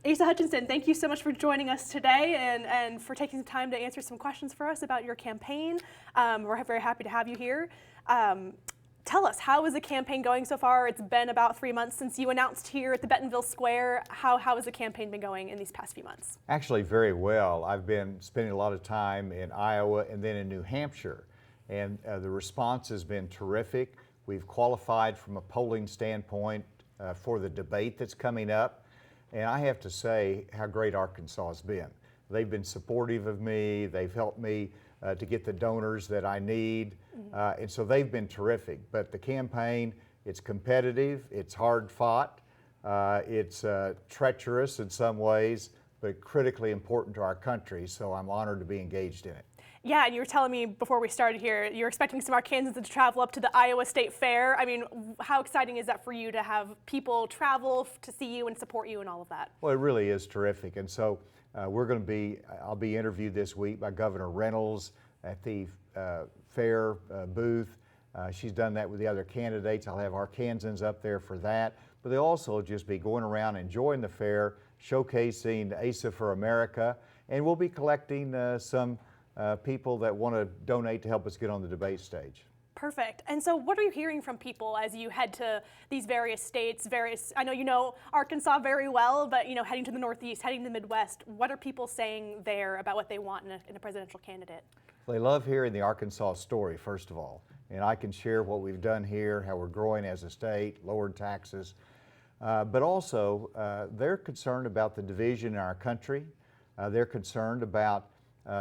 Asa Hutchinson, thank you so much for joining us today and for taking the time to answer some questions for us about your campaign. We're very happy to have you here. Tell us, how is the campaign going so far? It's been about 3 months since you announced here at the Bentonville Square. How has the campaign been going in these past few months? Actually, very well. I've been spending a lot of time in Iowa and then in New Hampshire, and the response has been terrific. We've qualified from a polling standpoint for the debate that's coming up. And I have to say how great Arkansas has been. They've been supportive of me. They've helped me to get the donors that I need. And so they've been terrific. But the campaign, it's competitive, it's hard fought, it's treacherous in some ways, but critically important to our country. So I'm honored to be engaged in it. Yeah, and you were telling me before we started here, you're expecting some Arkansans to travel up to the Iowa State Fair. I mean, how exciting is that for you to have people travel to see you and support you and all of that? Well, it really is terrific. And so I'll be interviewed this week by Governor Reynolds at the fair booth. She's done that with the other candidates. I'll have Arkansans up there for that. But they'll also just be going around enjoying the fair, showcasing Asa for America, and we'll be collecting some people that want to donate to help us get on the debate stage. Perfect. And so what are you hearing from people as you head to these various states, I know you know Arkansas very well, but heading to the Northeast, heading to the Midwest, what are people saying there about what they want in a presidential candidate? They love hearing the Arkansas story, first of all. And I can share what we've done here, how we're growing as a state, lowered taxes. But also, they're concerned about the division in our country. They're concerned about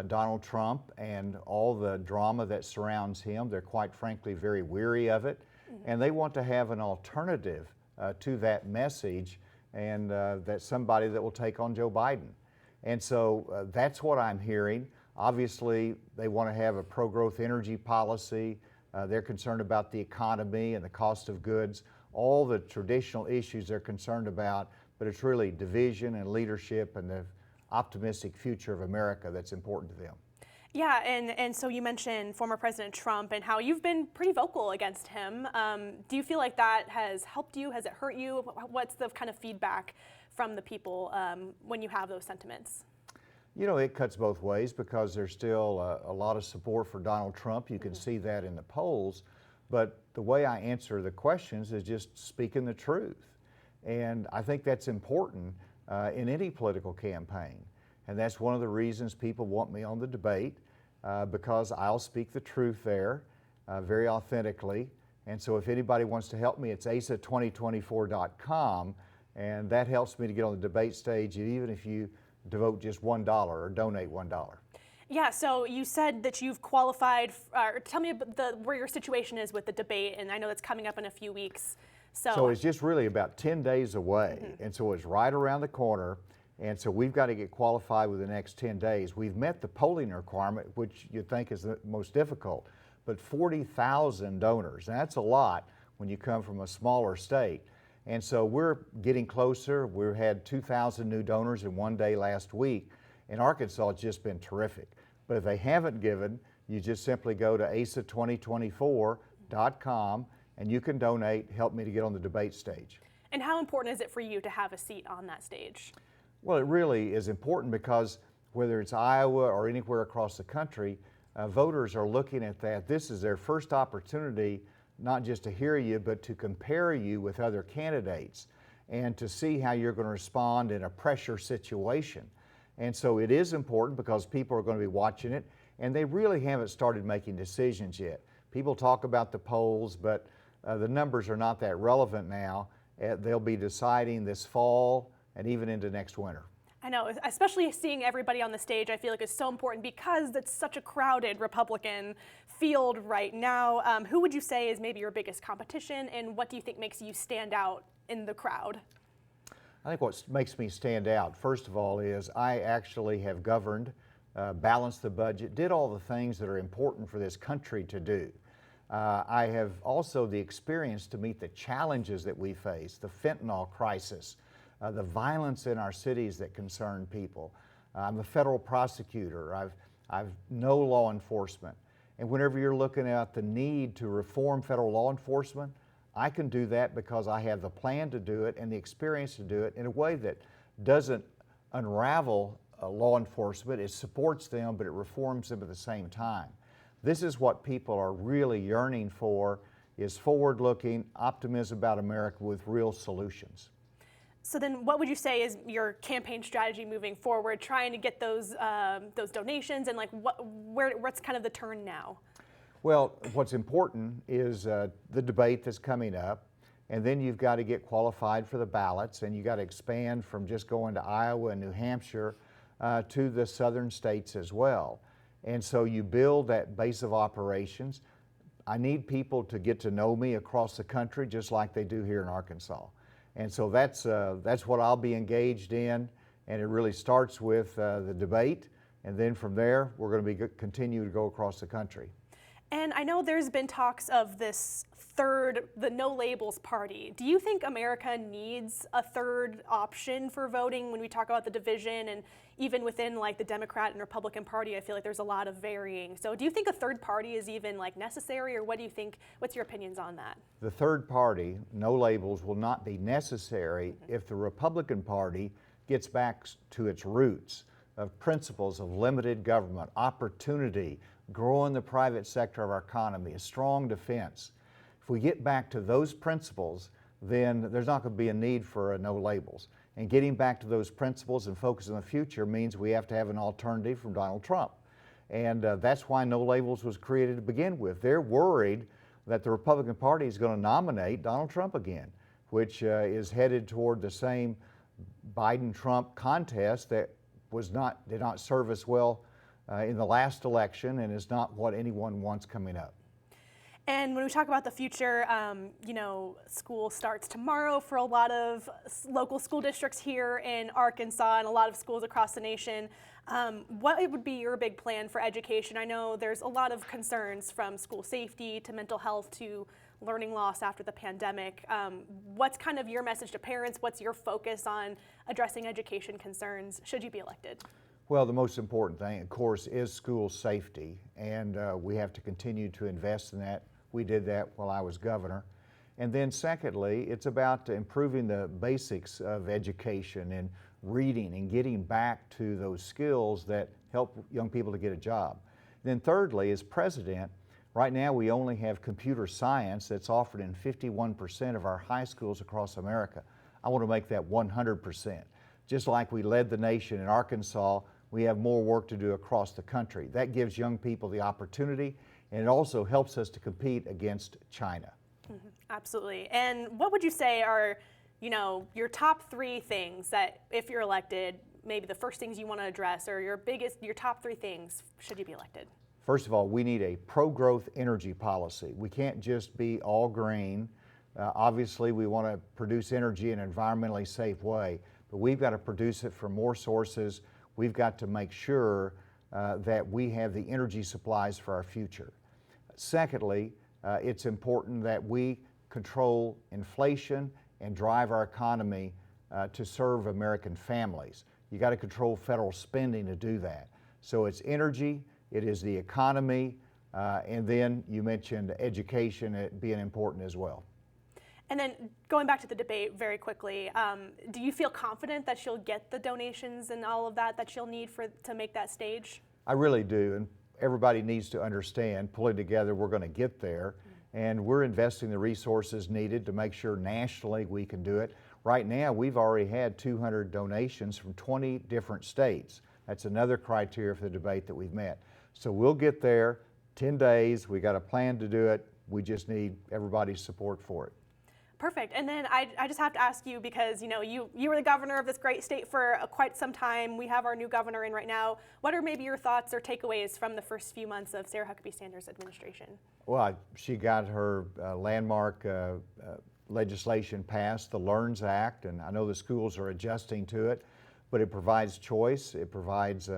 Donald Trump and all the drama that surrounds him. They're quite frankly very weary of it, and they want to have an alternative to that message, and that's somebody that will take on Joe Biden. And so that's what I'm hearing. Obviously, they want to have a pro-growth energy policy. They're concerned about the economy and the cost of goods, all the traditional issues they're concerned about, but it's really division and leadership and the optimistic future of America that's important to them. Yeah, and so you mentioned former President Trump and how you've been pretty vocal against him. Do you feel like that has helped you? Has it hurt you? What's the kind of feedback from the people when you have those sentiments? You know, it cuts both ways because there's still a lot of support for Donald Trump. You can see that in the polls, but the way I answer the questions is just speaking the truth. And I think that's important in any political campaign. And that's one of the reasons people want me on the debate, because I'll speak the truth there very authentically. And so if anybody wants to help me, it's asa2024.com, and that helps me to get on the debate stage, even if you devote just $1 or donate $1. Yeah, so you said that you've qualified, tell me about where your situation is with the debate, and I know that's coming up in a few weeks. So it's just really about 10 days away, and so it's right around the corner, and so we've got to get qualified within the next 10 days. We've met the polling requirement, which you'd think is the most difficult, but 40,000 donors, and that's a lot when you come from a smaller state. And so we're getting closer. We've had 2,000 new donors in one day last week, and Arkansas has just been terrific. But if they haven't given, you just simply go to asa2024.com and you can donate, help me to get on the debate stage. And how important is it for you to have a seat on that stage? Well, it really is important because whether it's Iowa or anywhere across the country, voters are looking at that. This is their first opportunity not just to hear you, but to compare you with other candidates and to see how you're going to respond in a pressure situation. And so it is important because people are going to be watching it, and they really haven't started making decisions yet. People talk about the polls, but the numbers are not that relevant now. They'll be deciding this fall and even into next winter. I know, especially seeing everybody on the stage, I feel like it's so important because it's such a crowded Republican field right now. Who would you say is maybe your biggest competition, and what do you think makes you stand out in the crowd? I think what makes me stand out, first of all, is I actually have governed, balanced the budget, did all the things that are important for this country to do. I have also the experience to meet the challenges that we face, the fentanyl crisis, the violence in our cities that concern people. I'm a federal prosecutor. I've know law enforcement. And whenever you're looking at the need to reform federal law enforcement, I can do that because I have the plan to do it and the experience to do it in a way that doesn't unravel law enforcement, it supports them, but it reforms them at the same time. This is what people are really yearning for, is forward-looking optimism about America with real solutions. So then what would you say is your campaign strategy moving forward, trying to get those donations, and like what's kind of the turn now? Well, what's important is the debate that's coming up, and then you've got to get qualified for the ballots, and you got to expand from just going to Iowa and New Hampshire to the southern states as well. And so you build that base of operations. I need people to get to know me across the country just like they do here in Arkansas. And so that's what I'll be engaged in, and it really starts with the debate, and then from there we're going to continue to go across the country. And I know there's been talks of this the no labels party. Do you think America needs a third option for voting when we talk about the division, and even within like the Democrat and Republican Party, I feel like there's a lot of varying. So do you think a third party is even like necessary, or what do you think, what's your opinions on that? The third party, no labels, will not be necessary if the Republican Party gets back to its roots of principles of limited government, opportunity, growing the private sector of our economy, a strong defense. If we get back to those principles, then there's not going to be a need for no labels. And getting back to those principles and focus on the future means we have to have an alternative from Donald Trump. And that's why no labels was created to begin with. They're worried that the Republican Party is going to nominate Donald Trump again, which is headed toward the same Biden-Trump contest that did not serve us well in the last election, and is not what anyone wants coming up. And when we talk about the future, you know, school starts tomorrow for a lot of local school districts here in Arkansas and a lot of schools across the nation. What would be your big plan for education? I know there's a lot of concerns, from school safety to mental health to learning loss after the pandemic. What's kind of your message to parents? What's your focus on addressing education concerns should you be elected? Well, the most important thing, of course, is school safety, and we have to continue to invest in that. We did that while I was governor. And then secondly, it's about improving the basics of education and reading and getting back to those skills that help young people to get a job. Then thirdly, as president, right now we only have computer science that's offered in 51% of our high schools across America. I want to make that 100%. Just like we led the nation in Arkansas, we have more work to do across the country. That gives young people the opportunity, and it also helps us to compete against China. Mm-hmm. Absolutely. And what would you say are, you know, your top three things that, if you're elected, maybe the first things you want to address, or your top three things should you be elected? First of all, we need a pro-growth energy policy. We can't just be all green. Obviously, we want to produce energy in an environmentally safe way, but we've got to produce it from more sources. We've got to make sure that we have the energy supplies for our future. Secondly, it's important that we control inflation and drive our economy to serve American families. You got to control federal spending to do that. So it's energy, it is the economy, and then you mentioned education being important as well. And then going back to the debate very quickly, do you feel confident that she'll get the donations and all of that she'll need to make that stage? I really do, and everybody needs to understand, pulling together, we're going to get there, and we're investing the resources needed to make sure nationally we can do it. Right now, we've already had 200 donations from 20 different states. That's another criteria for the debate that we've met. So we'll get there, 10 days, we got a plan to do it, we just need everybody's support for it. Perfect. And then I just have to ask you, because you know you were the governor of this great state for quite some time. We have our new governor in right now. What are maybe your thoughts or takeaways from the first few months of Sarah Huckabee Sanders' administration? Well, she got her landmark legislation passed, the LEARNS Act, and I know the schools are adjusting to it, but it provides choice. It provides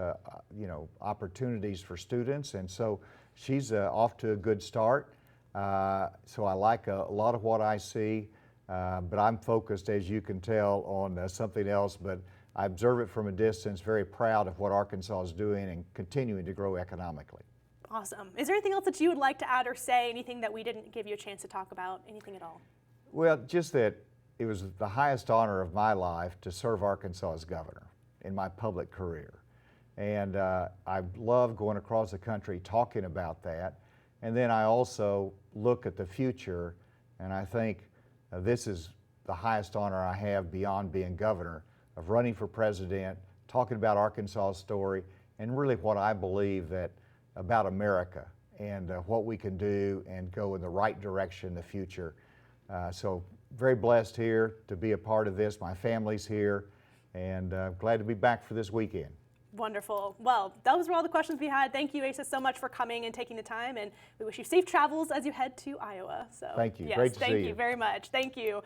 opportunities for students, and so she's off to a good start. So I like a lot of what I see, but I'm focused, as you can tell, on something else, but I observe it from a distance, very proud of what Arkansas is doing and continuing to grow economically. Awesome. Is there anything else that you would like to add or say, anything that we didn't give you a chance to talk about, anything at all? Well, just that it was the highest honor of my life to serve Arkansas as governor in my public career. And I love going across the country talking about that. And then I also look at the future, and I think this is the highest honor I have beyond being governor, of running for president, talking about Arkansas' story, and really what I believe that about America and what we can do and go in the right direction in the future. So very blessed here to be a part of this. My family's here, and glad to be back for this weekend. Wonderful. Well, those were all the questions we had. Thank you, Asa, so much for coming and taking the time, and we wish you safe travels as you head to Iowa. So Thank you. Yes, Great to see you. Thank you very much. Thank you.